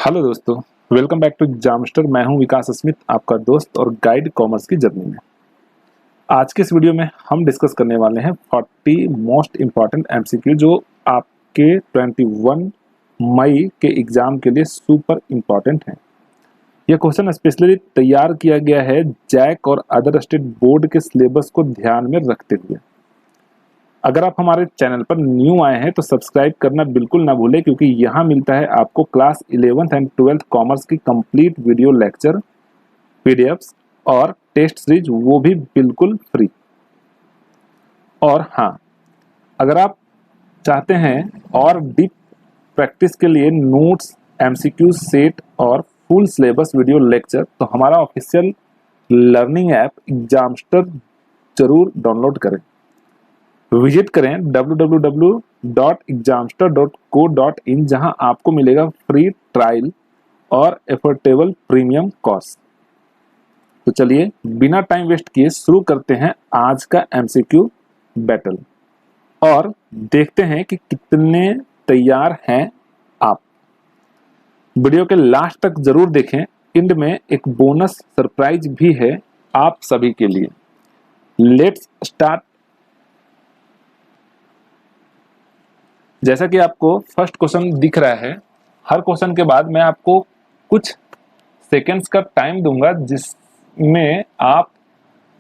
Hello दोस्तों, welcome back to एग्जामस्टर। मैं हूं विकास स्मिथ, आपका दोस्त और गाइड कॉमर्स की जर्नी में। आज के इस वीडियो में हम डिस्कस करने वाले हैं 40 मोस्ट इम्पॉर्टेंट एमसीक्यू जो आपके 21 मई के एग्जाम के लिए सुपर इम्पॉर्टेंट हैं। यह क्वेश्चन स्पेशली तैयार किया गया है जैक और अदर स्टेट बोर्ड के सिलेबस को ध्यान में रखते हुए। अगर आप हमारे चैनल पर न्यू आए हैं तो सब्सक्राइब करना बिल्कुल ना भूलें, क्योंकि यहाँ मिलता है आपको class 11th and 12th commerce की कंप्लीट वीडियो लेक्चर, पीडीएफ्स और टेस्ट सीरीज, वो भी बिल्कुल फ्री। और हाँ, अगर आप चाहते हैं और डीप प्रैक्टिस के लिए नोट्स, एमसीक्यू सेट और फुल सिलेबस वीडियो लेक्चर, तो हमारा ऑफिशियल लर्निंग ऐप एग्जामस्टर जरूर डाउनलोड करें। विजिट करें www.examster.co.in, जहां आपको मिलेगा फ्री ट्रायल और एफोर्डेबल प्रीमियम कॉस्ट। तो चलिए बिना टाइम वेस्ट किए शुरू करते हैं आज का एमसीक्यू बैटल और देखते हैं कि कितने तैयार हैं आप। वीडियो के लास्ट तक जरूर देखें, एंड में एक बोनस सरप्राइज भी है आप सभी के लिए। Let's start. जैसा कि आपको फर्स्ट क्वेश्चन दिख रहा है, हर क्वेश्चन के बाद मैं आपको कुछ सेकेंड्स का टाइम दूंगा जिसमें आप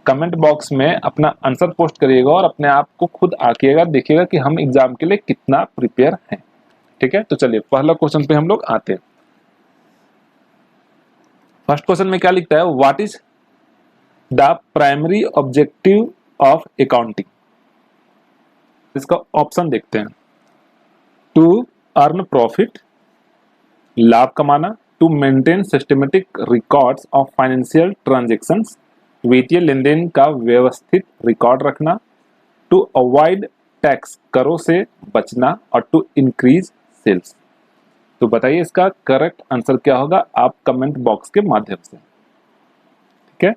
कमेंट बॉक्स में अपना आंसर पोस्ट करिएगा और अपने आप को खुद आंकिएगा, देखिएगा कि हम एग्जाम के लिए कितना प्रिपेयर हैं। ठीक है, तो चलिए पहला क्वेश्चन पे हम लोग आते हैं। फर्स्ट क्वेश्चन में क्या लिखता है? What is the primary objective of accounting? इसका ऑप्शन देखते हैं। टू अर्न प्रॉफिट, लाभ कमाना। To maintain systematic records of financial transactions, वित्तीय लेन देन का व्यवस्थित रिकॉर्ड रखना। टू अवॉइड टैक्स, करों से बचना। और टू इंक्रीज सेल्स। तो बताइए इसका करेक्ट आंसर क्या होगा आप कमेंट बॉक्स के माध्यम से। ठीक है,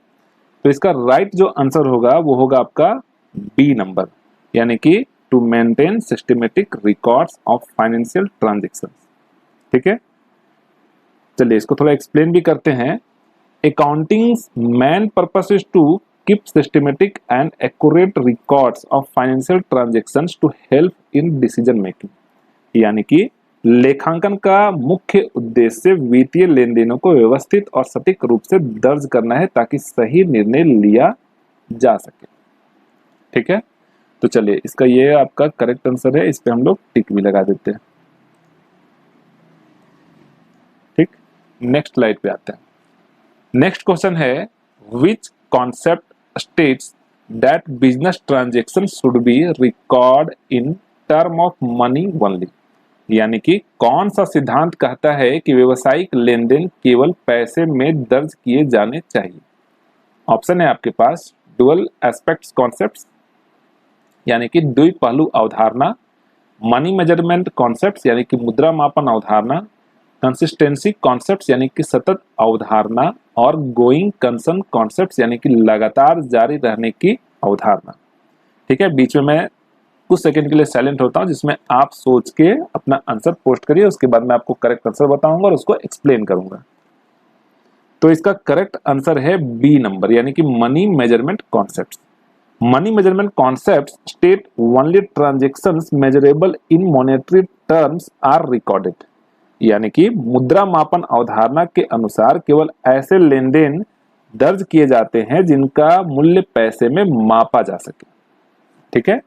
तो इसका राइट जो आंसर होगा वो होगा आपका बी नंबर, यानी कि to maintain systematic records of financial transactions. ठीक है, चलिए इसको थोड़ा एक्सप्लेन भी करते हैं। Accounting's main purpose is to keep systematic and accurate records of financial transactions to help in decision making, यानी कि लेखांकन का मुख्य उद्देश्य वित्तीय लेन देनों को व्यवस्थित और सटीक रूप से दर्ज करना है ताकि सही निर्णय लिया जा सके। ठीक है, तो चलिए इसका ये आपका करेक्ट आंसर है, इस पे हम लोग टिक भी लगा देते हैं। ठीक, नेक्स्ट स्लाइड पे आते हैं। नेक्स्ट क्वेश्चन है, which concept states that business transaction should be record in term of money only, यानी कि कौन सा सिद्धांत कहता है कि व्यवसायिक लेन देन केवल पैसे में दर्ज किए जाने चाहिए? ऑप्शन है आपके पास डुअल एस्पेक्ट्स कॉन्सेप्ट्स, यानी कि द्विपहलू अवधारणा। मनी मेजरमेंट कॉन्सेप्ट्स, यानी कि मुद्रा मापन अवधारणा। कंसिस्टेंसी कॉन्सेप्ट्स, यानी कि सतत अवधारणा। और गोइंग कंसर्न कॉन्सेप्ट्स, यानी कि लगातार जारी रहने की अवधारणा। ठीक है, बीच में मैं कुछ सेकंड के लिए साइलेंट होता हूं जिसमें आप सोच के अपना आंसर पोस्ट करिए, उसके बाद मैं आपको करेक्ट आंसर बताऊंगा और उसको एक्सप्लेन करूंगा। तो इसका करेक्ट आंसर है बी नंबर, यानी कि money measurement concepts. Money measurement concepts state only transactions measurable in monetary terms are recorded, यानी कि मुद्रा मापन अवधारणा के अनुसार केवल ऐसे लेन देन दर्ज किए जाते हैं जिनका मूल्य पैसे में मापा जा सके। ठीक है,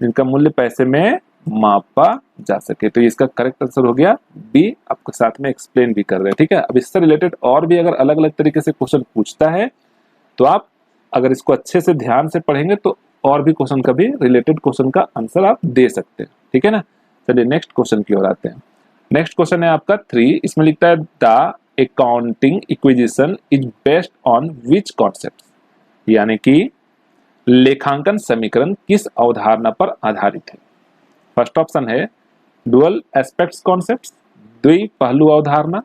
जिनका मूल्य पैसे में मापा जा सके। तो इसका करेक्ट आंसर हो गया बी, आपको साथ में एक्सप्लेन भी कर रहे हैं। ठीक है, अब इससे रिलेटेड और भी अगर अलग अलग तरीके से क्वेश्चन पूछता है तो आप अगर इसको अच्छे से ध्यान से पढ़ेंगे तो और भी क्वेश्चन का भी रिलेटेड क्वेश्चन का आंसर आप दे सकते हैं। ठीक है ना, चलिए नेक्स्ट क्वेश्चन की ओर आते हैं। नेक्स्ट क्वेश्चन है आपका 3, इसमें लिखता है the accounting acquisition is based on which concept, यानी कि लेखांकन समीकरण किस अवधारणा पर आधारित है? फर्स्ट ऑप्शन है डुअल एस्पेक्ट्स कॉन्सेप्ट, द्विपहलू अवधारणा।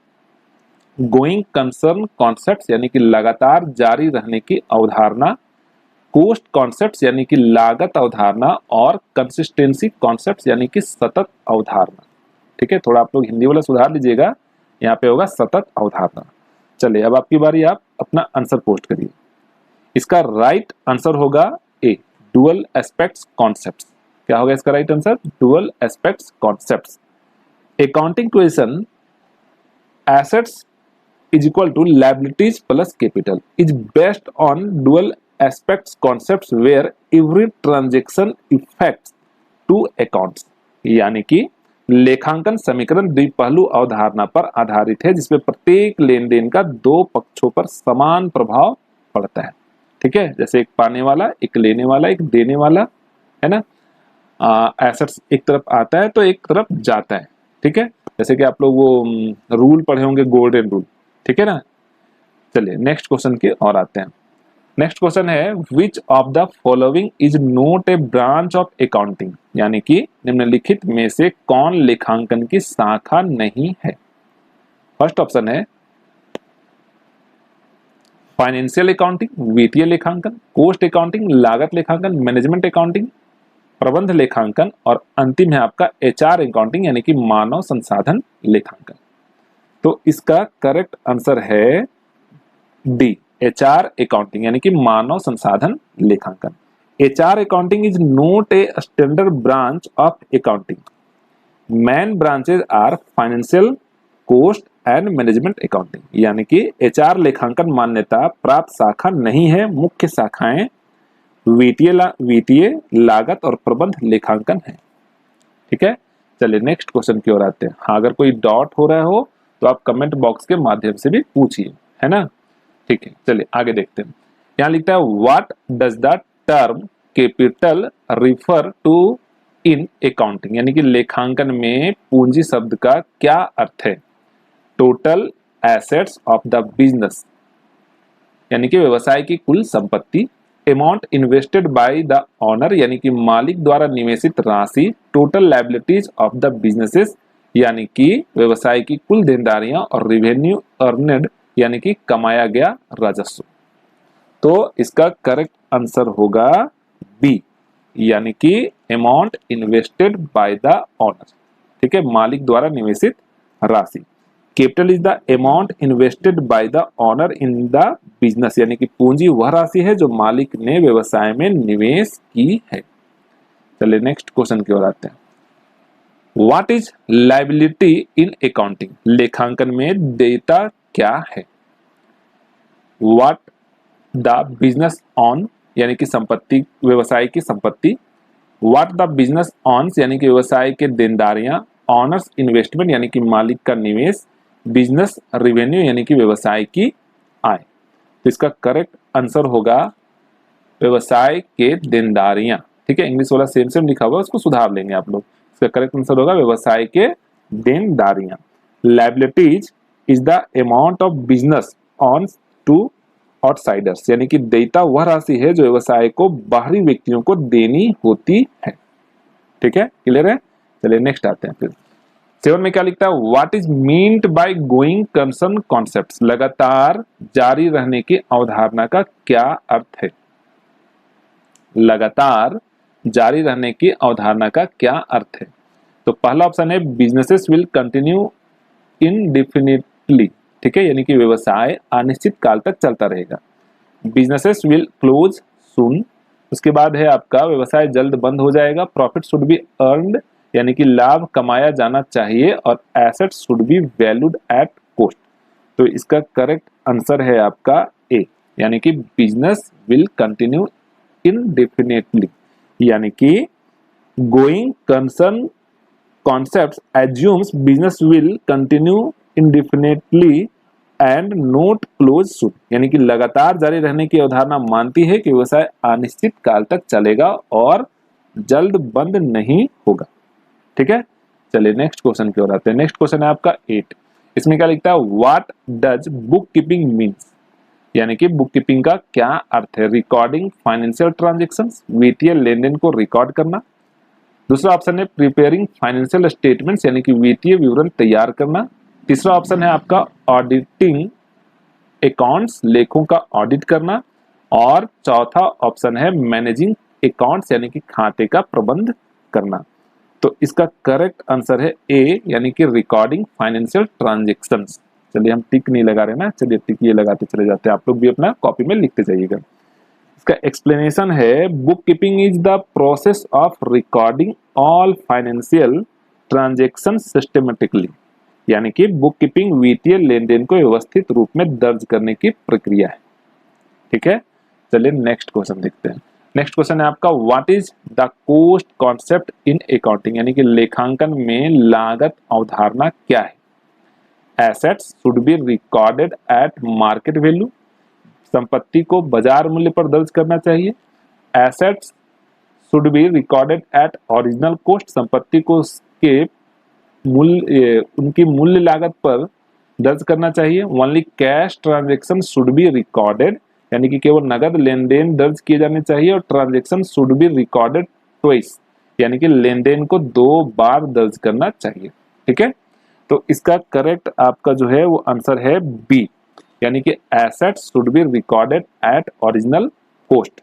गोइंग कंसर्न कॉन्सेप्ट्स, यानी कि लगातार जारी रहने की अवधारणा। कोस्ट कॉन्सेप्ट्स, यानी कि लागत अवधारणा। और कंसिस्टेंसी कॉन्सेप्ट्स, यानी कि सतत अवधारणा। ठीक है, थोड़ा आप लोग हिंदी वाला सुधार लीजिएगा, यहाँ पे होगा सतत अवधारणा। चलिए अब आपकी बारी, आप अपना आंसर पोस्ट करिए। इसका राइट आंसर होगा ए, डुअल एस्पेक्ट्स कॉन्सेप्ट्स। क्या होगा इसका right answer? Dual aspects concepts. Accounting question assets is equal to liabilities plus capital is based on dual aspects concepts where every transaction affects two accounts। यानी कि लेखांकन समीकरण द्विपहलू अवधारणा पर आधारित है जिसमें प्रत्येक लेन देन का दो पक्षों पर समान प्रभाव पड़ता है। ठीक है, जैसे एक पाने वाला, एक लेने वाला, एक देने वाला, है ना। एसेट्स एक तरफ आता है तो एक तरफ जाता है। ठीक है, जैसे कि आप लोग वो रूल पढ़े होंगे, गोल्डन रूल। ठीक है ना। चलिए नेक्स्ट क्वेश्चन की ओर आते हैं। नेक्स्ट क्वेश्चन है which of the following is not A branch of accounting. यानी कि निम्नलिखित में से कौन लेखांकन की शाखा नहीं है? फर्स्ट ऑप्शन है फाइनेंशियल अकाउंटिंग, वित्तीय लेखांकन, कॉस्ट अकाउंटिंग, लागत लेखांकन, मैनेजमेंट अकाउंटिंग, प्रबंध लेखांकन, और अंतिम है आपका एचआर अकाउंटिंग यानी कि मानव संसाधन लेखांकन। तो इसका करेक्ट आंसर है डी, एचआर अकाउंटिंग यानी कि मानव संसाधन लेखांकन। HR accounting is not a standard branch of accounting. Main branches are financial, cost and management accounting. यानी कि एचआर लेखांकन मान्यता प्राप्त शाखा नहीं है। मुख्य शाखाएं वित्तीय, लागत और प्रबंध लेखांकन है। ठीक है, चलिए नेक्स्ट क्वेश्चन की ओर आते हैं। हाँ, अगर कोई डाउट हो रहा हो तो आप कमेंट बॉक्स के माध्यम से भी पूछिए, है ना। ठीक है, चलिए आगे देखते हैं। यहाँ लिखता है what does the term capital refer to in accounting. यानी कि लेखांकन में पूंजी शब्द का क्या अर्थ है? Total assets of the business यानी कि व्यवसाय की कुल संपत्ति, amount invested by the owner यानी कि मालिक द्वारा निवेशित राशि, total liabilities of the businesses यानी कि व्यवसाय की कुल देनदारियां, और रेवेन्यू अर्नेड यानी कि कमाया गया राजस्व। तो इसका करेक्ट आंसर होगा बी, यानी कि amount invested by the owner. ठीक है, मालिक द्वारा निवेशित राशि। Capital is the amount invested by the owner in the business यानी कि पूंजी वह राशि है जो मालिक ने व्यवसाय में निवेश की है। चलिए नेक्स्ट क्वेश्चन की ओर आते हैं। What is liability in accounting. लेखांकन में देयता क्या है? व्हाट द बिजनेस ऑन यानी कि संपत्ति, व्यवसाय की संपत्ति। व्हाट द बिजनेस ऑन्स यानी कि व्यवसाय के देनदारियां। ऑनर्स इन्वेस्टमेंट यानी कि मालिक का निवेश। बिजनेस रेवेन्यू यानी कि व्यवसाय की आय। तो इसका करेक्ट आंसर होगा व्यवसाय के देनदारियां। ठीक है, इंग्लिश वाला सेम सेम लिखा हुआ है, उसको सुधार लेंगे आप लोग। इसका करेक्ट आंसर होगा व्यवसाय के देनदारियां। Liabilities is the amount of business on to outsiders यानी कि देयता वह राशि है जो व्यवसाय को बाहरी व्यक्तियों को देनी होती है। ठीक है, क्लियर है। चलिए नेक्स्ट आते हैं फिर। 7 में क्या लिखता है? What is meant by going concern concepts. लगातार जारी रहने की अवधारणा का क्या अर्थ है? लगातार जारी रहने की अवधारणा का क्या अर्थ है? तो पहला ऑप्शन है बिजनेसेस विल कंटिन्यू इनडेफिनिटली। ठीक है, यानी कि व्यवसाय अनिश्चित काल तक चलता रहेगा। बिजनेसेस विल क्लोज सून। उसके बाद है आपका व्यवसाय जल्द बंद हो जाएगा। प्रॉफिट शुड बी अर्नड यानी कि लाभ कमाया जाना चाहिए, और assets should be valued at cost. तो इसका करेक्ट आंसर है आपका ए, यानी कि बिजनेस विल कंटिन्यू इनडेफिनेटली। यानी कि going concern concept assumes business will continue indefinitely and not close soon। यानी कि लगातार जारी रहने की अवधारणा मानती है कि व्यवसाय अनिश्चित काल तक चलेगा और जल्द बंद नहीं होगा। ठीक है, चलिए नेक्स्ट क्वेश्चन की ओर आते हैं। नेक्स्ट क्वेश्चन है आपका 8। इसमें क्या लिखता है? What does book keeping means. यानी कि बुक कीपिंग का क्या अर्थ है? रिकॉर्डिंग फाइनेंशियल ट्रांजेक्शंस, वित्तीय लेन देन को रिकॉर्ड करना। दूसरा ऑप्शन है प्रिपेयरिंग फाइनेंशियल स्टेटमेंट्स यानी कि वित्तीय विवरण तैयार करना। तीसरा ऑप्शन है आपका ऑडिटिंग अकाउंट्स, लेखों का ऑडिट करना। और चौथा ऑप्शन है मैनेजिंग अकाउंट्स यानी कि खाते का प्रबंध करना। तो इसका करेक्ट आंसर है ए, यानी कि रिकॉर्डिंग फाइनेंशियल ट्रांजेक्शंस। चलिए हम टिक नहीं लगा रहे ना, चलिए टिक ये लगाते चले जाते हैं, आप लोग भी अपना कॉपी में लिखते जाइएगा। इसका एक्सप्लेनेशन है book keeping is the process of recording all financial transaction systematically, यानी कि बुक कीपिंग वित्तीय लेन देन को व्यवस्थित रूप में दर्ज करने की प्रक्रिया है। ठीक है, चलिए नेक्स्ट क्वेश्चन देखते हैं। नेक्स्ट क्वेश्चन है आपका what is the cost concept in accounting, यानी कि लेखांकन में लागत अवधारणा क्या है। Assets should be recorded at market value, संपत्ति को बाजार मूल्य पर दर्ज करना चाहिए। Assets should be recorded at original cost, संपत्ति को उसके मूल्य उनकी मूल्य लागत पर दर्ज करना चाहिए। Only cash transaction should be recorded, यानी कि केवल नगद लेन देन दर्ज किए जाने चाहिए। और transaction should be recorded twice, यानी कि लेन देन को 2 बार दर्ज करना चाहिए। ठीक है, तो इसका करेक्ट आपका जो है वो आंसर है बी, यानी कि assets should be recorded at original cost.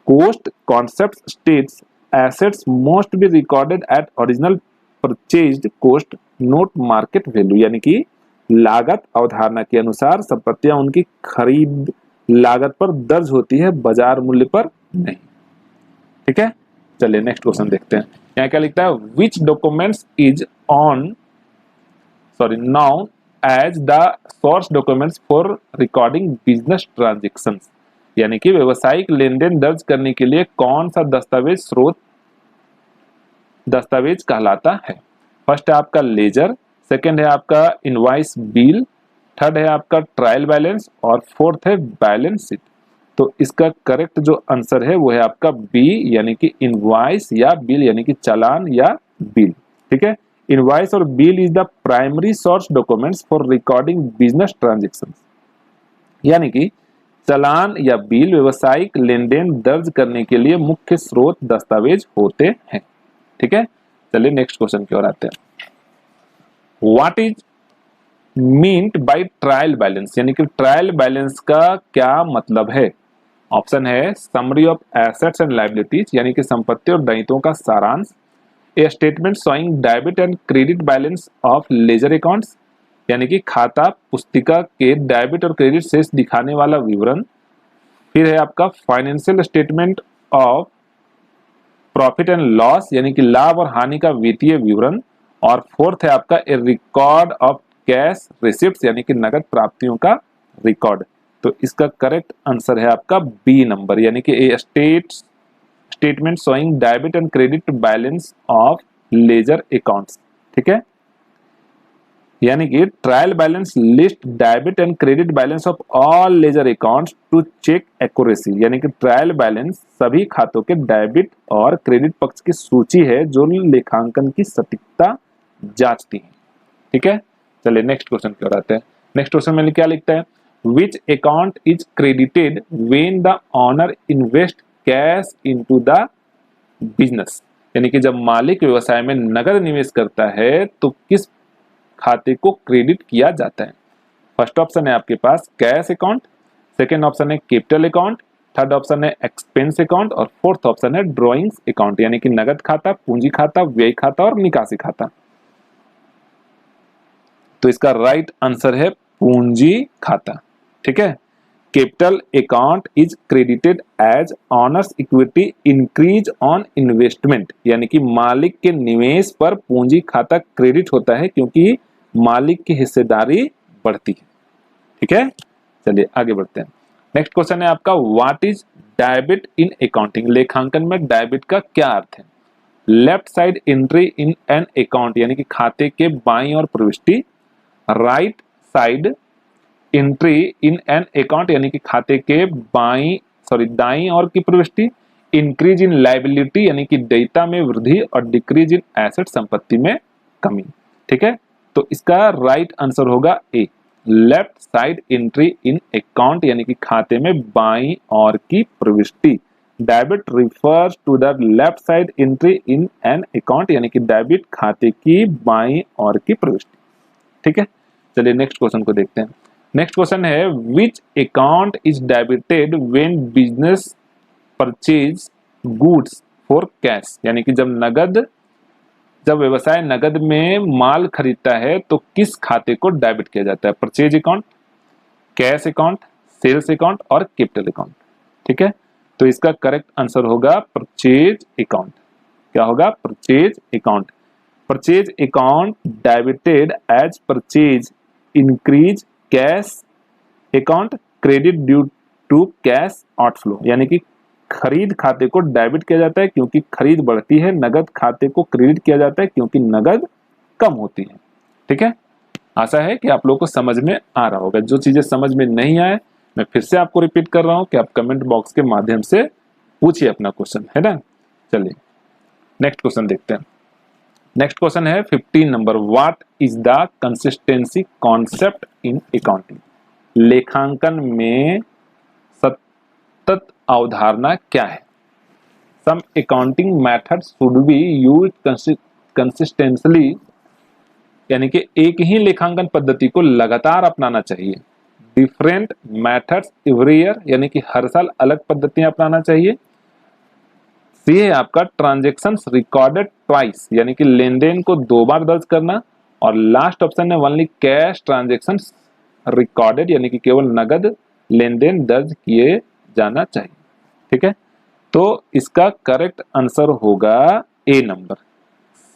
Cost concept states assets must be recorded at original purchased cost note market value, यानी कि लागत अवधारणा के अनुसार संपत्तियां उनकी खरीद लागत पर दर्ज होती है, बाजार मूल्य पर नहीं। ठीक है, चलिए नेक्स्ट क्वेश्चन देखते हैं। यहाँ क्या लिखता है which documents is known as the source documents for recording business transactions, यानी कि व्यवसायिक लेन देन दर्ज करने के लिए कौन सा दस्तावेज स्रोत दस्तावेज कहलाता है। फर्स्ट है आपका लेजर, सेकंड है आपका इनवॉइस बिल, थर्ड है आपका ट्रायल बैलेंस और फोर्थ है बैलेंस शीट। तो इसका करेक्ट जो आंसर है वो है आपका बी, यानी कि इनवॉइस या बिल, यानी कि चालान या बिल। ठीक है, इनवॉइस और bill is the primary source documents for recording business transactions, यानी कि चालान या बिल व्यवसायिक लेन देन दर्ज करने के लिए मुख्य स्रोत दस्तावेज होते हैं। ठीक है, चलिए नेक्स्ट क्वेश्चन की ओर आते हैं। What is meant by trial balance, यानी कि ट्रायल बैलेंस का क्या मतलब है। ऑप्शन है summary of assets and liabilities, यानी कि संपत्ति और दायित्वों का सारांश। ए statement showing debit and credit balance of ledger accounts, यानी कि खाता पुस्तिका के डेबिट और क्रेडिट शेष दिखाने वाला विवरण। फिर है आपका financial statement of profit and loss, यानी कि लाभ और हानि का वित्तीय विवरण। और फोर्थ है आपका ए रिकॉर्ड ऑफ कैश रिसिप्ट्स, यानी कि नगद प्राप्तियों का रिकॉर्ड। तो इसका करेक्ट आंसर है आपका बी नंबर, यानी कि a statement showing debit and credit balance of ledger accounts. ठीक है, यानी कि trial balance list debit and credit balance of all ledger accounts to check accuracy, यानी कि ट्रायल बैलेंस सभी खातों के डेबिट और क्रेडिट पक्ष की सूची है जो लेखांकन की सटीकता जांचती है। ठीक है, चलिए नेक्स्ट क्वेश्चन की ओर आते हैं। नेक्स्ट क्वेश्चन में क्या लिखता है which account is credited when the owner invest cash into the business, यानी कि जब मालिक व्यवसाय में नगद निवेश करता है तो किस खाते को क्रेडिट किया जाता है। फर्स्ट ऑप्शन है आपके पास कैश अकाउंट, सेकेंड ऑप्शन है कैपिटल अकाउंट, थर्ड ऑप्शन है एक्सपेंस अकाउंट और फोर्थ ऑप्शन है ड्रॉइंग्स अकाउंट, यानी कि नगद खाता, पूंजी खाता, व्यय खाता और निकासी खाता। तो इसका राइट आंसर है पूंजी खाता। ठीक है, capital account is credited as owner's equity increase on investment, यानी कि मालिक के निवेश पर पूंजी खाता क्रेडिट होता है क्योंकि मालिक की हिस्सेदारी बढ़ती है। ठीक है, चलिए आगे बढ़ते हैं। नेक्स्ट क्वेश्चन है आपका what is debit in accounting, लेखांकन में डेबिट का क्या अर्थ है। Left side entry in an account, यानी कि खाते के बाईं ओर प्रविष्टि। Right side entry in an account, यानी कि खाते के दाईं ओर की प्रविष्टि। इंक्रीज इन लायबिलिटी, यानी कि देयता में वृद्धि और डिक्रीज इन एसेट, संपत्ति में कमी। ठीक है, तो इसका राइट आंसर होगा A, left side entry in account, यानी कि खाते में बाईं ओर की प्रविष्टि। Debit refers to the left side entry in an account, यानी कि डेबिट खाते की बाईं ओर की प्रविष्टि। ठीक है, चलिए नेक्स्ट क्वेश्चन को देखते हैं। नेक्स्ट क्वेश्चन है which account is debited when business purchase goods for cash, यानी कि जब नगद जब व्यवसाय नगद में माल खरीदता है तो किस खाते को डेबिट किया जाता है? Purchase account, cash account, sales account और कैपिटल अकाउंट। ठीक है, तो इसका करेक्ट आंसर होगा परचेज अकाउंट। क्या होगा? Purchase account. Purchase account debited as purchase increase cash account credit due to cash outflow, यानी कि खरीद खाते को डेबिट किया जाता है क्योंकि खरीद बढ़ती है, नगद खाते को क्रेडिट किया जाता है क्योंकि नगद कम होती है। ठीक है, आशा है कि आप लोगों को समझ में आ रहा होगा। जो चीजें समझ में नहीं आए मैं फिर से आपको रिपीट कर रहा हूं कि आप कमेंट बॉक्स के माध्यम से पूछिए अपना क्वेश्चन, है ना। चलिए नेक्स्ट क्वेश्चन देखते हैं। नेक्स्ट क्वेश्चन है 15 number, what is the consistency concept in accounting? लेखांकन में सतत अवधारणा क्या है? Some accounting method should be used consistently, यानी कि एक ही लेखांकन पद्धति को लगातार अपनाना चाहिए। डिफरेंट मेथड्स एवरी ईयर, यानी कि हर साल अलग पद्धतियां अपनाना चाहिए। सी है आपका ट्रांजेक्शन्स रिकॉर्डेड ट्वाइस, यानी कि लेन देन को 2 बार दर्ज करना। और लास्ट ऑप्शन है ओनली कैश ट्रांजेक्शन्स रिकॉर्डेड, यानी कि केवल नगद लेन देन दर्ज किए जाना चाहिए। ठीक है, तो इसका करेक्ट आंसर होगा A number,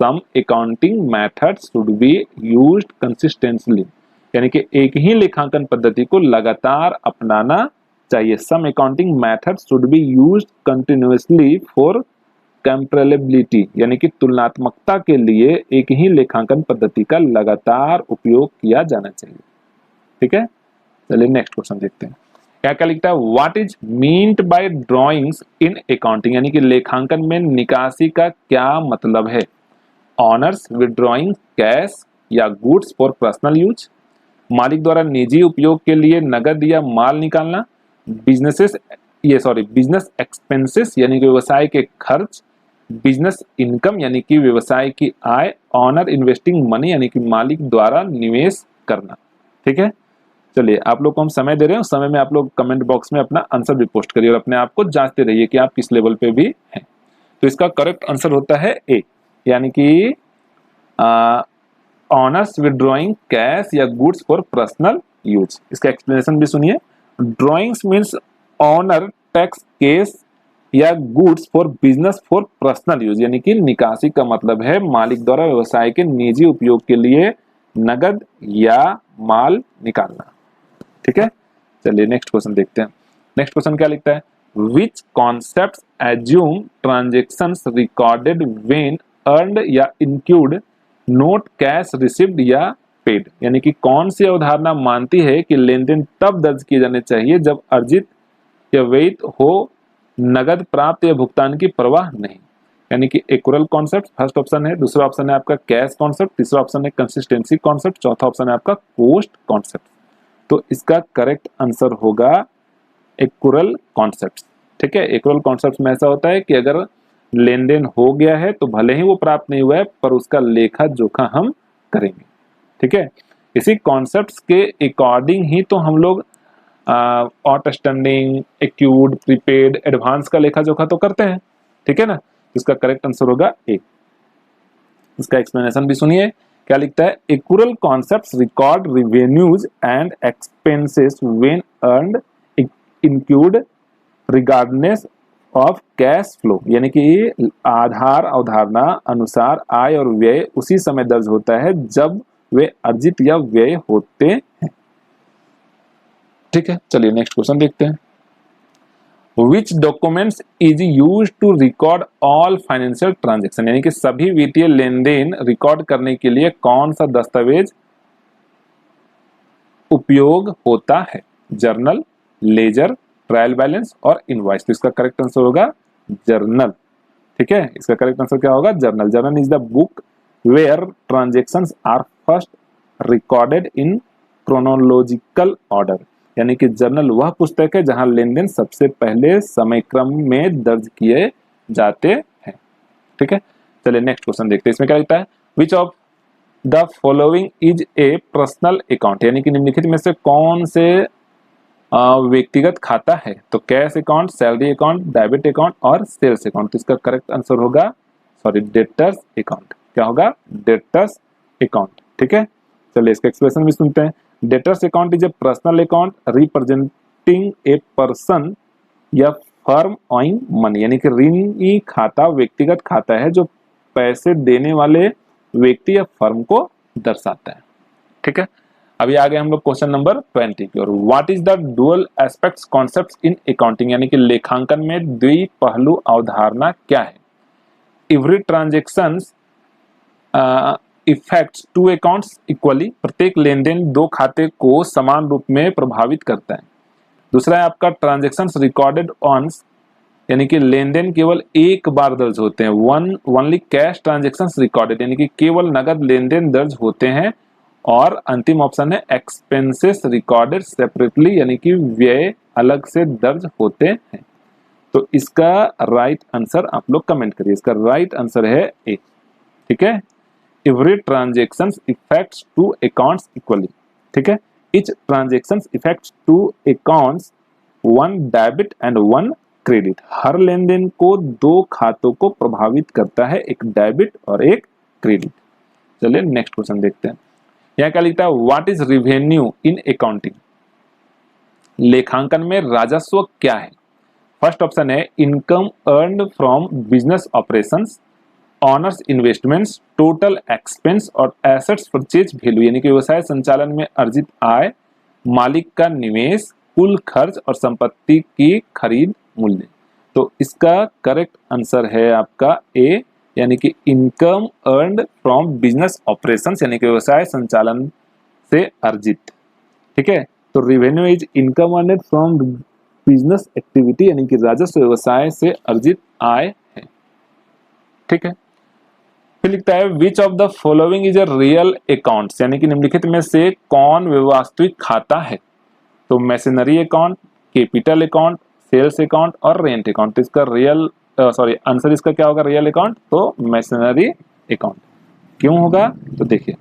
some accounting methods should be used consistently, यानी कि एक ही लेखांकन पद्धति को लगातार अपनाना चाहिए। Some accounting methods should be used continuously for comparability, यानी कि तुलनात्मकता के लिए एक ही लेखांकन पद्धति का लगातार उपयोग किया जाना चाहिए। ठीक है, चलिए नेक्स्ट क्वेश्चन देखते हैं। क्या लिखता है? What is meant by drawings in accounting, यानी कि लेखांकन में निकासी का क्या मतलब है? ऑनर्स विड्रॉइंग कैश या गुड्स फॉर पर्सनल यूज, मालिक द्वारा निजी उपयोग के लिए नगद या माल निकालना, बिजनेस एक्सपेंसेस यानी कि व्यवसाय के खर्च, बिजनेस इनकम यानी कि व्यवसाय की आय, ऑनर इन्वेस्टिंग मनी यानी कि मालिक द्वारा निवेश करना। ठीक है, चलिए आप लोग को हम समय दे रहे हैं, उस समय में आप लोग कमेंट बॉक्स में अपना आंसर भी पोस्ट करिए और अपने आप को जांचते रहिए कि आप किस लेवल पे भी हैं। तो इसका करेक्ट आंसर होता है ए, यानी कि ऑनर्स विड्रॉइंग कैश या गुड्स फॉर पर्सनल यूज। इसका एक्सप्लेनेशन भी सुनिए। Drawings means owner takes cash या goods for business for personal use, यानी कि निकासी का मतलब है मालिक द्वारा व्यवसाय के निजी उपयोग के लिए नगद या माल निकालना। ठीक है, चलिए नेक्स्ट क्वेश्चन देखते हैं। नेक्स्ट क्वेश्चन क्या लिखता है? Which concepts assume transactions recorded when earned या इंक्लूड नोट कैश रिसीव्ड या पेड, यानी कि कौन सी अवधारणा मानती है कि लेन देन तब दर्ज किए जाने चाहिए जब अर्जित या व्ययित हो, नगद प्राप्त या भुगतान की परवाह नहीं। यानी कि एक्युरल कॉन्सेप्ट फर्स्ट ऑप्शन है, दूसरा ऑप्शन है आपका कैश कॉन्सेप्ट, तीसरा ऑप्शन है कंसिस्टेंसी कॉन्सेप्ट, चौथा ऑप्शन है आपका कोस्ट कॉन्सेप्ट। तो इसका करेक्ट आंसर होगा एक्युरल कॉन्सेप्ट। ठीक है, एक्युरल कॉन्सेप्ट में ऐसा होता है कि अगर लेन देन हो गया है तो भले ही वो प्राप्त नहीं हुआ है पर उसका लेखा जोखा हम करेंगे। ठीक है, इसी कॉन्सेप्ट्स के अकॉर्डिंग ही तो हम लोग आउटस्टैंडिंग, एक्यूड, प्रीपेड, एडवांस का लेखा जोखा तो करते हैं। ठीक है ना, इसका करेक्ट आंसर होगा ए। इसका एक्सप्लेनेशन भी सुनिए। क्या लिखता है? Accrual concepts record revenues and expenses when earned include regardless of cash flow, यानी कि आधार अवधारणा अनुसार आय और व्यय उसी समय दर्ज होता है जब वे अर्जित या व्यय होते हैं। ठीक है, चलिए नेक्स्ट क्वेश्चन देखते हैं। Which documents is used to record all financial transaction, यानी कि सभी वित्तीय लेन देन रिकॉर्ड करने के लिए कौन सा दस्तावेज उपयोग होता है? जर्नल, लेजर, ट्रायल बैलेंस और इनवॉइस। तो इसका करेक्ट आंसर होगा जर्नल। ठीक है, इसका करेक्ट आंसर क्या होगा? Journal. Journal is the book where transactions are first recorded in chronological order, यानी कि जर्नल वह पुस्तक है जहां लेन देन सबसे पहले समय क्रम में दर्ज किए जाते हैं। ठीक है, चलिए नेक्स्ट क्वेश्चन देखते हैं। इसमें क्या लिखता है? Which of the following is a personal account, यानी कि निम्नलिखित में से कौन से व्यक्तिगत खाता है? तो cash account, salary account, debit account और सेल्स अकाउंट। तो इसका करेक्ट आंसर होगा डेटर्स अकाउंट। क्या होगा, डेटर्स अकाउंट। ठीक है, चलिए इसका एक्सप्रेशन भी सुनते हैं। Debtors account is a personal account representing a person या फर्म ओइंग मनी, यानी कि ऋणी खाता व्यक्तिगत खाता है जो पैसे देने वाले व्यक्ति या फर्म को दर्शाता है। ठीक है, अभी आगे हम लोग क्वेश्चन नंबर 20 की ओर। What is the dual aspects concepts in accounting, यानी कि लेखांकन में द्विपहलू अवधारणा क्या है। Every transactions effects to accounts equally, प्रत्येक लेन देन दो खाते को समान रूप में प्रभावित करता है। दूसरा है आपका ट्रांजेक्शंस रिकॉर्डेड ऑन, यानी कि लेन देन केवल एक बार दर्ज होते हैं। ओनली कैश ट्रांजेक्शंस रिकॉर्डेड, यानी कि केवल नगद लेन देन दर्ज होते हैं। और अंतिम ऑप्शन है एक्सपेंसेस रिकॉर्डेड सेपरेटली, यानी कि व्यय अलग से दर्ज होते हैं। तो इसका राइट आंसर आप लोग कमेंट करिए। इसका राइट आंसर है ए। ठीक है, every transactions effects to accounts equally. ठीक है, each transactions effects to accounts one debit and one credit, हर लेन देन को दो खातों को प्रभावित करता है, एक डेबिट और एक क्रेडिट। चलिए नेक्स्ट क्वेश्चन देखते हैं। यहाँ क्या लिखता है, what is revenue in accounting, लेखांकन में राजस्व क्या है। फर्स्ट ऑप्शन है income earned from business operations, honours investments, total expense और एसेट्स परचेज वैल्यू, यानी कि व्यवसाय संचालन में अर्जित आय, मालिक का निवेश, कुल खर्च और संपत्ति की खरीद मूल्य। तो इसका करेक्ट आंसर है आपका ए, यानी कि income earned from business operations, यानी कि व्यवसाय संचालन से अर्जित। ठीक है, तो revenue is income earned from business activity, यानी कि राजस्व व्यवसाय से अर्जित आय है। ठीक है, फिर लिखता है which of the following is a real accounts, यानी कि निम्नलिखित में से कौन वास्तविक खाता है। तो machinery account, capital account, sales account और रेंट अकाउंट। तो इसका रियल आंसर इसका क्या होगा, रियल अकाउंट। तो मैशनरी अकाउंट क्यों होगा, तो देखिए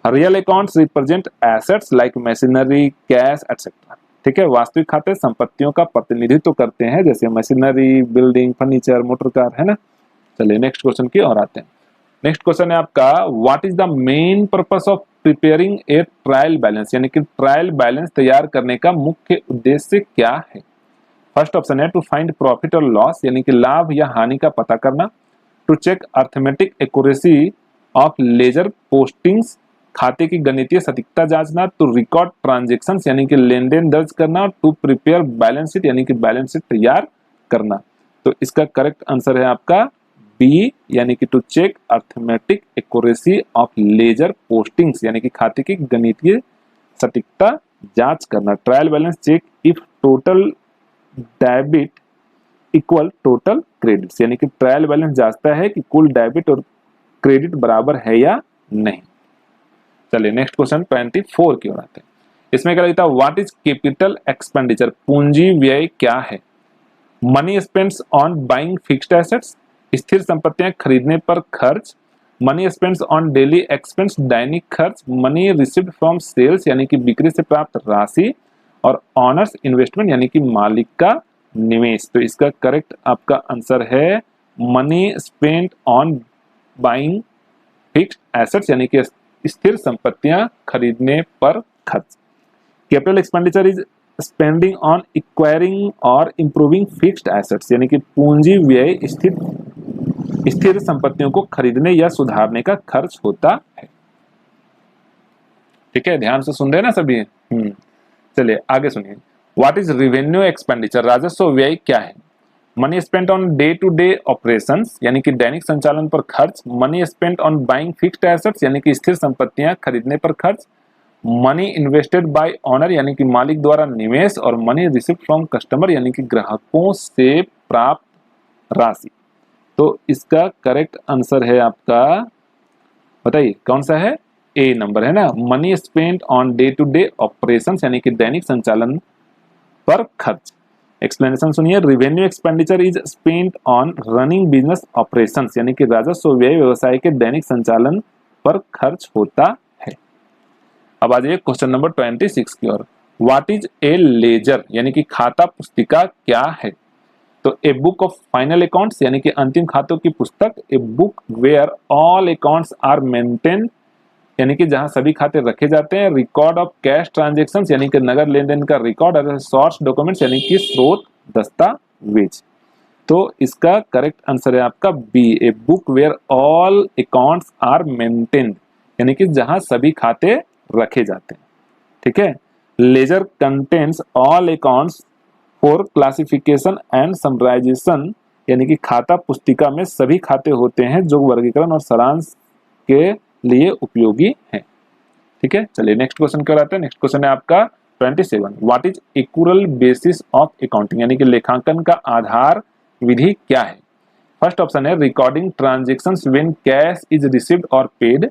real accounts represent assets like machinery, cash etcetera. ठीक है, वास्तविक खाते संपत्तियों का प्रतिनिधित्व करते हैं, जैसे machinery, building, furniture, motor car, है ना। चलिए नेक्स्ट क्वेश्चन की ओर आते हैं। नेक्स्ट क्वेश्चन है आपका, what is the main purpose of preparing A trial balance, यानी कि ट्रायल बैलेंस तैयार करने का मुख्य उद्देश्य क्या है। फर्स्ट ऑप्शन है टू फाइंड प्रॉफिट और लॉस, यानी कि लाभ या हानि का पता करना। To check arithmetic accuracy of ledger postings, खाते की गणितीय सटीकता जांचना। टू रिकॉर्ड ट्रांजेक्शंस, यानी कि लेन देन दर्ज करना। टू प्रिपेयर बैलेंस शीट, यानी कि बैलेंस शीट तैयार करना। तो इसका करेक्ट आंसर है आपका बी, यानी कि to check arithmetic accuracy of ledger postings, यानी कि खाते की गणितीय सटीकता जांच करना। Trial balance check if total debit equal total credits, यानी कि ट्रायल बैलेंस जांचता है कि कुल डेबिट और क्रेडिट बराबर है या नहीं। चलिए नेक्स्ट क्वेश्चन 24 की ओर आते हैं। इसमें क्या लिखता है, व्हाट इज कैपिटल एक्सपेंडिचर, पूंजी व्यय क्या है। Money spends on buying fixed assets, स्थिर संपत्तियां खरीदने पर खर्च। Money spends on daily expense, दैनिक खर्च। मनी रिसीव्ड फ्रॉम सेल्स, यानी कि बिक्री से प्राप्त राशि। और ऑनर्स इन्वेस्टमेंट, यानी कि मालिक का निवेश। तो इसका करेक्ट आपका आंसर है money spent on buying fixed assets, यानी कि स्थिर संपत्तियां खरीदने पर खर्च। Capital expenditure is spending on acquiring और इंप्रूविंग फिक्स्ड एसेट्स, यानी कि पूंजी व्यय स्थिर संपत्तियों को खरीदने या सुधारने का खर्च होता है। ठीक है, ध्यान से सुन रहे हैं ना सभी। चलिए आगे सुनिए। व्हाट इज रेवेन्यू एक्सपेंडिचर, राजस्व व्यय क्या है। Money spent on day to day operations, यानी कि दैनिक संचालन पर खर्च। Money spent on buying fixed assets, यानी कि स्थिर संपत्तियां खरीदने पर खर्च। मनी इन्वेस्टेड बाय ऑनर, यानी कि मालिक द्वारा निवेश। और मनी रिसीव्ड फ्रॉम कस्टमर, यानी कि ग्राहकों से प्राप्त राशि। तो इसका करेक्ट आंसर है आपका, बताइए कौन सा है, ए नंबर है ना, money spent on day to day operations, यानी कि दैनिक संचालन पर खर्च। एक्सप्लेनेशन सुनिए। Revenue expenditure is spent on running business operations, यानी कि राजस्व व्यय व्यवसाय के दैनिक संचालन पर खर्च होता है। अब आ जाइए क्वेश्चन नंबर 26 की ओर। व्हाट इज ए लेजर, यानी कि खाता पुस्तिका क्या है। तो a book of final accounts यानी कि अंतिम खातों की पुस्तक, a book where all accounts are maintain यानी कि जहां सभी खाते रखे जाते हैं, रिकॉर्ड ऑफ कैश ट्रांजेक्शंस यानी कि नगद लेन देन का रिकॉर्ड, और सोर्स डॉक्यूमेंट्स यानी कि स्रोत दस्तावेज। तो इसका करेक्ट आंसर है आपका b, a book where all accounts are maintained यानी कि जहां सभी खाते रखे जाते हैं। ठीक है, ledger contains all accounts for classification and summarisation यानी कि खाता पुस्तिका में सभी खाते होते हैं जो वर्गीकरण और सारांश के लिए उपयोगी हैं। ठीक है, चलिए नेक्स्ट क्वेश्चन क्या आता है। नेक्स्ट क्वेश्चन है आपका 27, what is accrual basis of accounting यानी कि लेखांकन का आधार विधि क्या है। फर्स्ट ऑप्शन है recording transactions when cash is received और पेड,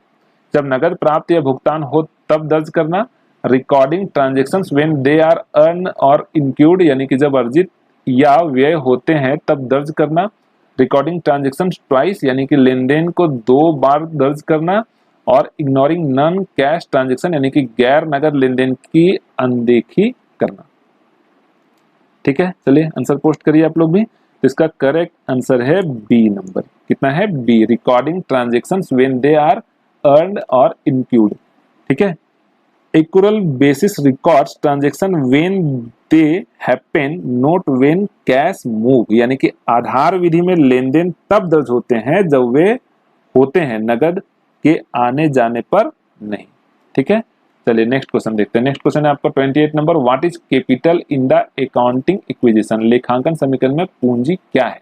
जब नगद प्राप्त या भुगतान हो तब दर्ज करना। Recording transactions when they are earn और इंक्लूड यानी कि जब अर्जित या व्यय होते हैं तब दर्ज करना। रिकॉर्डिंग ट्रांजेक्शंस ट्वाइस यानी कि लेन देन को 2 बार दर्ज करना। और इग्नोरिंग नॉन कैश ट्रांजेक्शन यानी कि गैर नगद लेन देन की अनदेखी करना। ठीक है, चलिए आंसर पोस्ट करिए आप लोग भी। तो इसका करेक्ट आंसर है बी नंबर, कितना है b, recording transactions when they are earned और इंक्लूड। ठीक है, accrual basis records transaction when they happen not when cash move यानी कि आधार विधि में लेन देन तब दर्ज होते हैं जब वे होते हैं नगद के आने जाने पर नहीं। ठीक है, चलिए नेक्स्ट क्वेश्चन देखते हैं। नेक्स्ट क्वेश्चन है आपका 28 number, what is capital in the accounting acquisition लेखांकन समीकरण में पूंजी क्या है।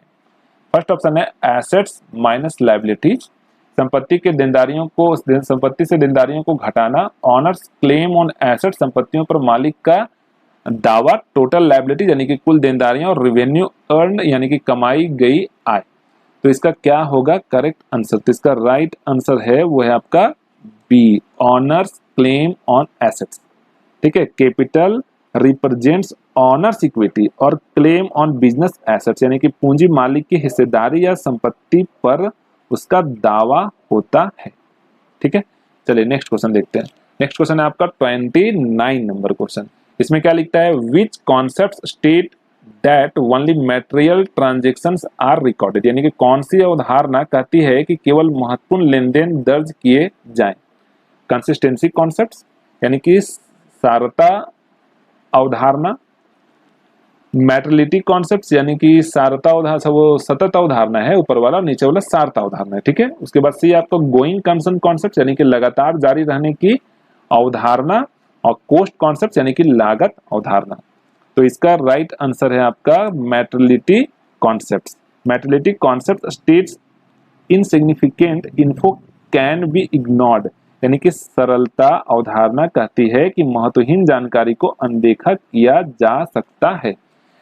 फर्स्ट ऑप्शन है एसेट्स माइनस लायबिलिटीज, संपत्ति के देनदारियों को संपत्ति से देनदारियों को घटाना। ऑनर्स क्लेम ऑन एसेट संपत्तियों पर मालिक का दावा। टोटल लायबिलिटीज यानी कि कुल देनदारियां। और रेवेन्यू अर्न यानी कि कमाई गई आय। तो इसका क्या होगा करेक्ट आंसर। तो इसका राइट आंसर है वो है आपका b, owner's claim on assets. ठीक है, कैपिटल रिप्रेजेंट्स ऑनर्स इक्विटी और क्लेम ऑन बिजनेस एसेट्स यानी कि पूंजी मालिक की हिस्सेदारी या संपत्ति पर उसका दावा होता है। ठीक है, चलिए नेक्स्ट क्वेश्चन देखते हैं। नेक्स्ट क्वेश्चन है आपका 29 नंबर क्वेश्चन। इसमें क्या लिखता है, which concept state that only material transactions are recorded यानी कि कौन सी अवधारणा कहती है कि केवल महत्वपूर्ण लेन देन दर्ज किए जाएं। कंसिस्टेंसी कॉन्सेप्ट्स यानी कि सारता अवधारणा। मैटरलिटी कॉन्सेप्ट्स यानी कि सारता अवधारणा, वो सतत अवधारणा है ऊपर वाला, नीचे वाला सारता अवधारणा है। ठीक है, उसके बाद से आपका गोइंग कंसर्न कॉन्सेप्ट यानी कि लगातार जारी रहने की अवधारणा। और कोस्ट कॉन्सेप्ट यानी कि लागत अवधारणा। तो इसका राइट आंसर है आपका materiality concepts. Materiality concept states insignificant info can be ignored यानी कि सरलता अवधारणा कहती है कि महत्वहीन जानकारी को अनदेखा किया जा सकता है।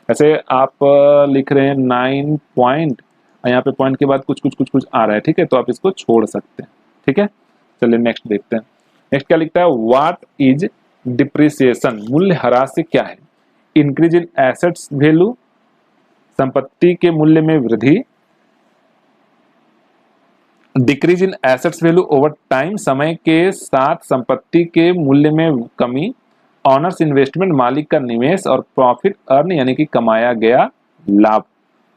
ऐसे आप लिख रहे हैं 9 पॉइंट, यहाँ पे पॉइंट के बाद कुछ आ रहा है। ठीक है, तो आप इसको छोड़ सकते हैं। ठीक है, चलिए नेक्स्ट देखते हैं। नेक्स्ट क्या लिखता है, व्हाट इज डिप्रिसिएशन मूल्यह्रास से क्या है। इंक्रीज इन एसेट्स वैल्यू संपत्ति के मूल्य में वृद्धि। Decrease in assets value over time समय के साथ संपत्ति के मूल्य में कमी। ऑनर्स इन्वेस्टमेंट मालिक का निवेश। और प्रॉफिट अर्न यानी कि कमाया गया लाभ।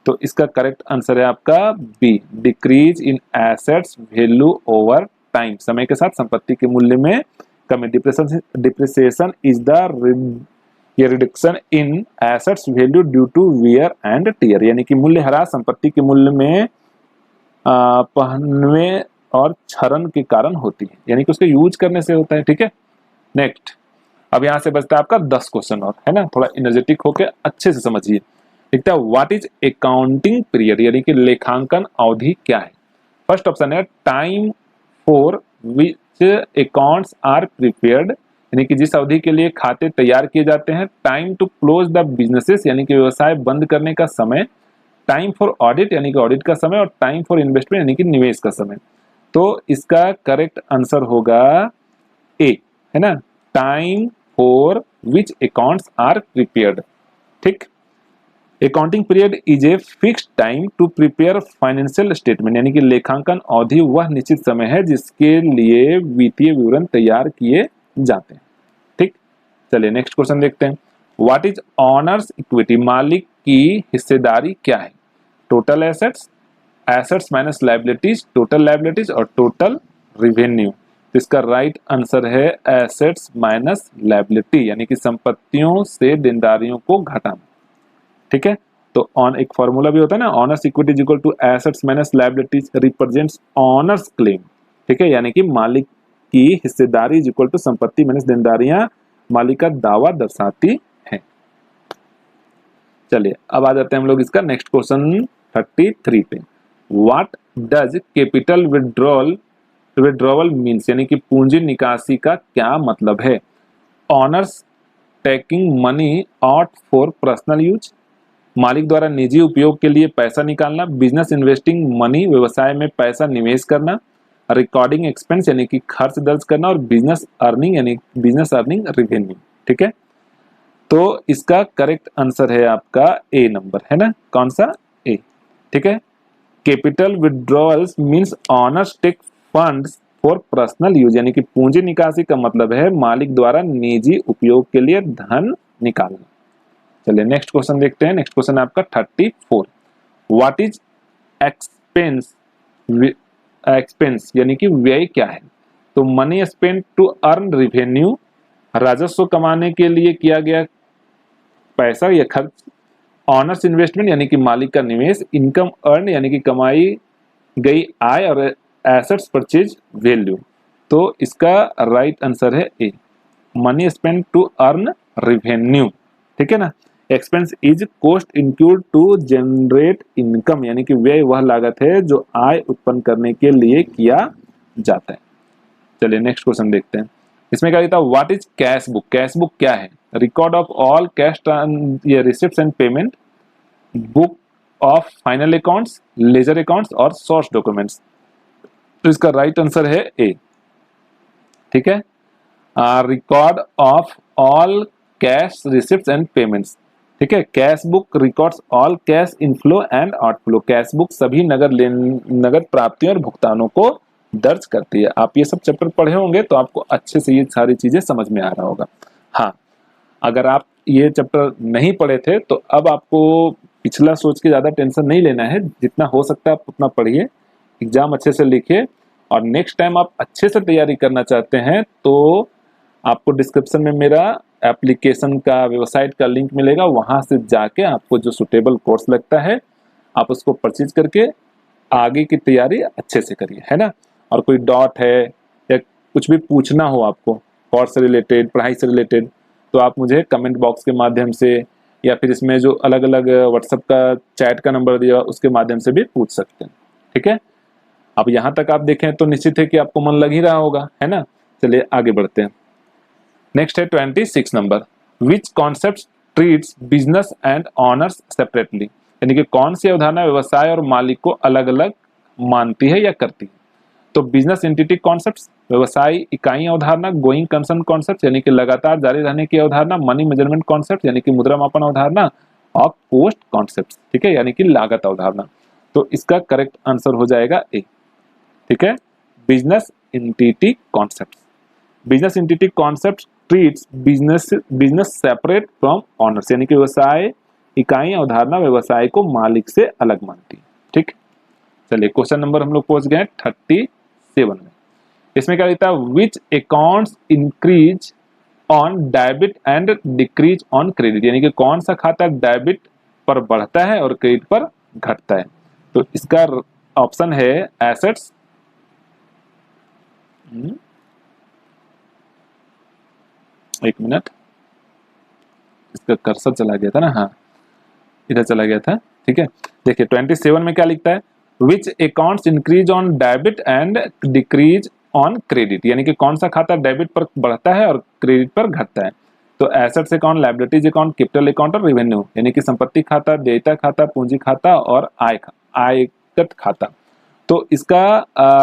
तो इसका करेक्ट आंसर है आपका b, decrease in assets value over time समय के साथ संपत्ति के मूल्य में कमी। Depreciation is the reduction in assets value due to wear and tear यानी कि मूल्यह्रास संपत्ति के मूल्य में पहनवे और क्षरण के कारण होती है यानी कि उसके यूज करने से होता है। ठीक है, नेक्स्ट अब यहां से बचता है आपका 10 क्वेश्चन और, है ना, थोड़ा एनर्जेटिक होकर अच्छे से समझिए। लिखता है व्हाट इज अकाउंटिंग पीरियड यानी कि लेखांकन अवधि क्या है। फर्स्ट ऑप्शन है time for which accounts are prepared यानी कि जिस अवधि के लिए खाते तैयार किए जाते हैं। Time to close the businesses यानी कि व्यवसाय बंद करने का समय। टाइम फॉर ऑडिट यानी कि ऑडिट का समय। और टाइम फॉर इन्वेस्टमेंट यानी कि निवेश का समय। तो इसका करेक्ट आंसर होगा ए, है ना, time for which accounts are prepared. ठीक, accounting period is a fixed time to prepare financial statement यानी कि लेखांकन अवधि वह निश्चित समय है जिसके लिए वित्तीय विवरण तैयार किए जाते हैं। ठीक, चलिए नेक्स्ट क्वेश्चन देखते हैं। व्हाट इज ऑनर्स इक्विटी मालिक की हिस्सेदारी क्या है? Total assets, assets minus liabilities, total liabilities और टोटल रिवेन्यू। इसका राइट आंसर है एसेट्स माइनस लायबिलिटी, यानी कि संपत्तियों से देनदारियों को घटाना। ठीक है, तो ऑन एक फॉर्मूला भी होता है ना, owner's equity is equal to assets minus liabilities represents owner's claim. ठीक है, यानी कि मालिक की हिस्सेदारी इज इक्वल टू संपत्ति माइनस देनदारियां मालिक का दावा दर्शाती है। चलिए अब आ जाते हैं हम लोग इसका नेक्स्ट क्वेश्चन 33 पे। What does capital withdrawal means, यानी कि पूंजी निकासी का क्या मतलब है? Honours taking money out for personal use, मालिक द्वारा निजी उपयोग के लिए पैसा निकालना, बिजनेस इन्वेस्टिंग मनी व्यवसाय में पैसा निवेश करना, रिकॉर्डिंग एक्सपेंस यानी कि खर्च दर्ज करना, और बिजनेस अर्निंग यानी बिजनेस अर्निंग रिवेन्यू। ठीक है, तो इसका करेक्ट आंसर है आपका ए नंबर, है ना, कौन सा? ए। ठीक है, capital withdrawals means owners take funds for personal use, यानी कि पूंजी निकासी का मतलब है मालिक द्वारा निजी उपयोग के लिए धन निकालना। चलिए नेक्स्ट क्वेश्चन देखते हैं। नेक्स्ट क्वेश्चन आपका 34। What is expense? एक्सपेंस यानी कि व्यय क्या है? तो money spent to earn revenue, राजस्व कमाने के लिए किया गया पैसा या खर्च। ऑनर्स इन्वेस्टमेंट यानी कि मालिक का निवेश। इनकम अर्न यानी कि कमाई गई आय। और एसेट्स परचेज वैल्यू। तो इसका राइट आंसर है A, money spent to earn revenue. ठीक है ना। Expense is cost incurred to generate income, यानी कि व्यय वह लागत है जो आय उत्पन्न करने के लिए किया जाता है। चलिए नेक्स्ट क्वेश्चन देखते हैं। इसमें क्या लिखा? What is cash book? Cash book क्या है? Record of all cash receipts and payment, book of final accounts, ledger accounts और सोर्स डॉक्यूमेंट्स। तो इसका राइट आंसर है ए। ठीक है, record of all cash receipts and payments. ठीक है, cash book records all cash inflow and outflow. Cash book सभी नगद प्राप्तियों और भुगतानों को दर्ज करती है। आप ये सब चैप्टर पढ़े होंगे तो आपको अच्छे से ये सारी चीजें समझ में आ रहा होगा। हाँ, अगर आप ये चैप्टर नहीं पढ़े थे तो अब आपको पिछला सोच के ज्यादा टेंशन नहीं लेना है, जितना हो सकता है आप उतना पढ़िए, एग्जाम अच्छे से लिखिए। और नेक्स्ट टाइम आप अच्छे से तैयारी करना चाहते हैं तो आपको डिस्क्रिप्शन में मेरा एप्लीकेशन का वेबसाइट का लिंक मिलेगा, वहां से जाके आपको जो सुटेबल कोर्स लगता है आप उसको परचेज करके आगे की तैयारी अच्छे से करिए, है ना। और कोई डॉट है या कुछ भी पूछना हो आपको कोर्स से रिलेटेड, पढ़ाई से रिलेटेड, तो आप मुझे कमेंट बॉक्स के माध्यम से या फिर इसमें जो अलग अलग व्हाट्सएप का चैट का नंबर दिया उसके माध्यम से भी पूछ सकते हैं। ठीक है, अब यहाँ तक आप देखें तो निश्चित है कि आपको मन लग ही रहा होगा, है ना। चलिए आगे बढ़ते हैं। नेक्स्ट है 26 number. Which concept treats business and honours separately, यानी कि कौन सी अवधारणा व्यवसाय और मालिक को अलग अलग मानती है या करती है? तो बिजनेस एंटिटी कॉन्सेप्ट्स, व्यवसाय इकाई अवधारणा, गोइंग कंसर्न कॉन्सेप्ट यानी कि लगातार जारी रहने की अवधारणा, मनी मेजरमेंट कॉन्सेप्ट यानी कि मुद्रा मापन अवधारणा, और कॉस्ट कॉन्सेप्ट, ठीक है, यानी कि लागत अवधारणा। तो इसका करेक्ट आंसर हो जाएगा ए। ठीक है, business entity concept. Business entity concept treats business separate from honours, यानी कि व्यवसाय इकाई अवधारणा व्यवसाय को मालिक से अलग मानती है। ठीक, चलिए क्वेश्चन नंबर हम लोग पहुंच गए 37 में। इसमें क्या लिखता है? Which accounts increase on debit and decrease on credit, यानी कि कौन सा खाता डेबिट पर बढ़ता है और क्रेडिट पर घटता है? तो इसका ऑप्शन है एसेट्स, एक मिनट, इसका कर्सर चला गया था ना, हाँ इधर चला गया था। ठीक है, देखिए 27 में क्या लिखता है? Which accounts increase on debit and decrease on credit, यानी कि कौन सा खाता डेबिट पर बढ़ता है और क्रेडिट पर घटता है? तो assets account, liabilities account, capital account और रेवेन्यू, यानी कि संपत्ति खाता, देयता खाता, पूंजी खाता और आयगत खाता। तो इसका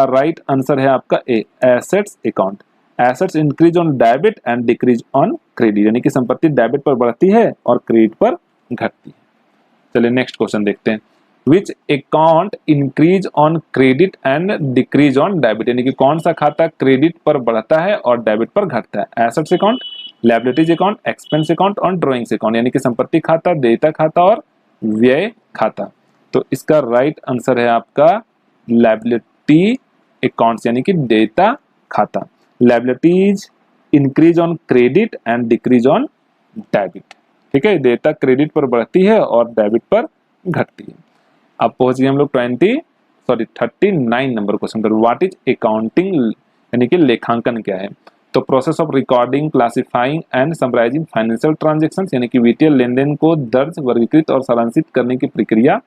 राइट आंसर है आपका A, assets account. Assets increase on debit and decrease on credit, यानी कि संपत्ति डेबिट पर बढ़ती है और क्रेडिट पर घटती है। चलिए नेक्स्ट क्वेश्चन देखते हैं। Which account increase on credit and decrease on debit, यानी कि कौन सा खाता क्रेडिट पर बढ़ता है और डेबिट पर घटता है? Assets account, liabilities account, expense account और ड्रॉइंग्स अकाउंट, यानी कि संपत्ति खाता, देयता खाता और व्यय खाता। तो इसका राइट आंसर है आपका लायबिलिटी अकाउंट्स यानी कि देयता खाता। Liabilities increase on credit and decrease on debit. ठीक है, देयता क्रेडिट पर बढ़ती है और डेबिट पर घटती है। अब पहुंच गए हम लोग 39 नंबर क्वेश्चन पर। व्हाट इज अकाउंटिंग यानी कि लेखांकन क्या है? तो process of recording, classifying and summarising financial transactions यानी कि वित्तीय लेन देन को दर्ज, वर्गीकृत और सारांशित करने की प्रक्रिया।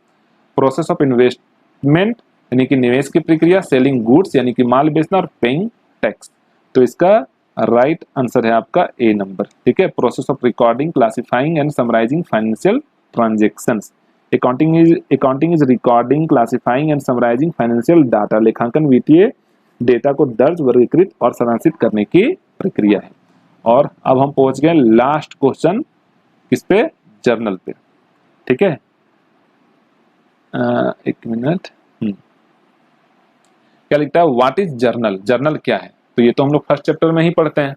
प्रोसेस ऑफ इन्वेस्टमेंट यानी कि निवेश की प्रक्रिया। सेलिंग गुड्स यानी कि माल बेचना और पेइंग टैक्स। तो इसका राइट आंसर है आपका ए नंबर। ठीक है, process of recording, classifying and summarising financial transactions. Accounting is recording, classifying and summarising financial data. लेखांकन वित्तीय डेटा को दर्ज, वर्गीकृत और सारांशित करने की प्रक्रिया है। और अब हम पहुंच गए लास्ट क्वेश्चन किस पे? जर्नल पे। ठीक है, एक मिनट। क्या लिखता है? What is journal? जर्नल क्या है? तो ये तो हम लोग फर्स्ट चैप्टर में ही पढ़ते हैं।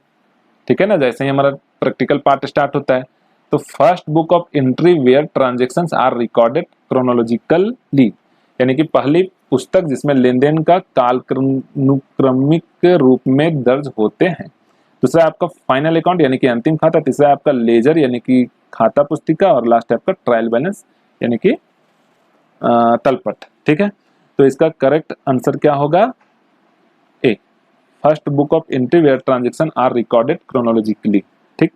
ठीक है ना, जैसे ही हमारा प्रैक्टिकल पार्ट स्टार्ट होता है। तो first book of entry where transactions are recorded chronologically यानी कि पहली पुस्तक जिसमें लेन देन का कालानुक्रमिक रूप में दर्ज होते हैं। दूसरा आपका फाइनल अकाउंट यानी कि अंतिम खाता। तीसरा आपका लेजर यानी कि खाता पुस्तिका। और लास्ट आपका ट्रायल बैलेंस यानी कि तलपट। ठीक है, तो इसका करेक्ट आंसर क्या होगा? A, first book of entry where transaction are recorded chronologically. ठीक,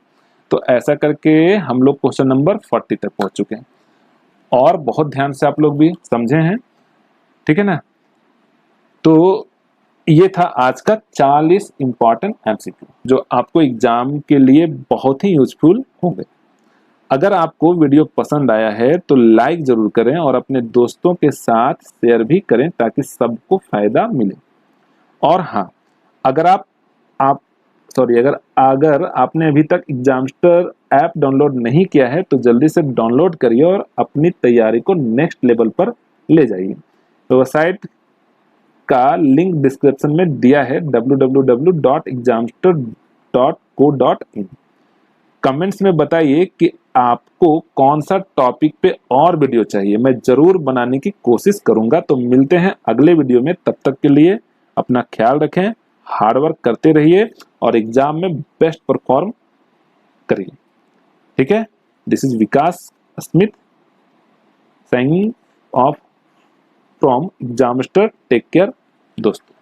तो ऐसा करके हम लोग क्वेश्चन नंबर 40 तक पहुंच चुके हैं और बहुत ध्यान से आप लोग भी समझे हैं। ठीक है ना, तो ये था आज का 40 इंपॉर्टेंट एमसीक्यू जो आपको एग्जाम के लिए बहुत ही यूजफुल होंगे। अगर आपको वीडियो पसंद आया है तो लाइक जरूर करें और अपने दोस्तों के साथ शेयर भी करें ताकि सबको फायदा मिले। और हाँ, अगर अगर आपने अभी तक एग्जामस्टर ऐप डाउनलोड नहीं किया है तो जल्दी से डाउनलोड करिए और अपनी तैयारी को नेक्स्ट लेवल पर ले जाइए। तो वेबसाइट का लिंक डिस्क्रिप्शन में दिया है www.examster.co.in। कमेंट्स में बताइए कि आपको कौन सा टॉपिक पे और वीडियो चाहिए, मैं जरूर बनाने की कोशिश करूंगा। तो मिलते हैं अगले वीडियो में, तब तक के लिए अपना ख्याल रखें, हार्डवर्क करते रहिए और एग्जाम में बेस्ट परफॉर्म करिए। ठीक है, this is Vikas Smith signing off from Examister. Take care दोस्तों।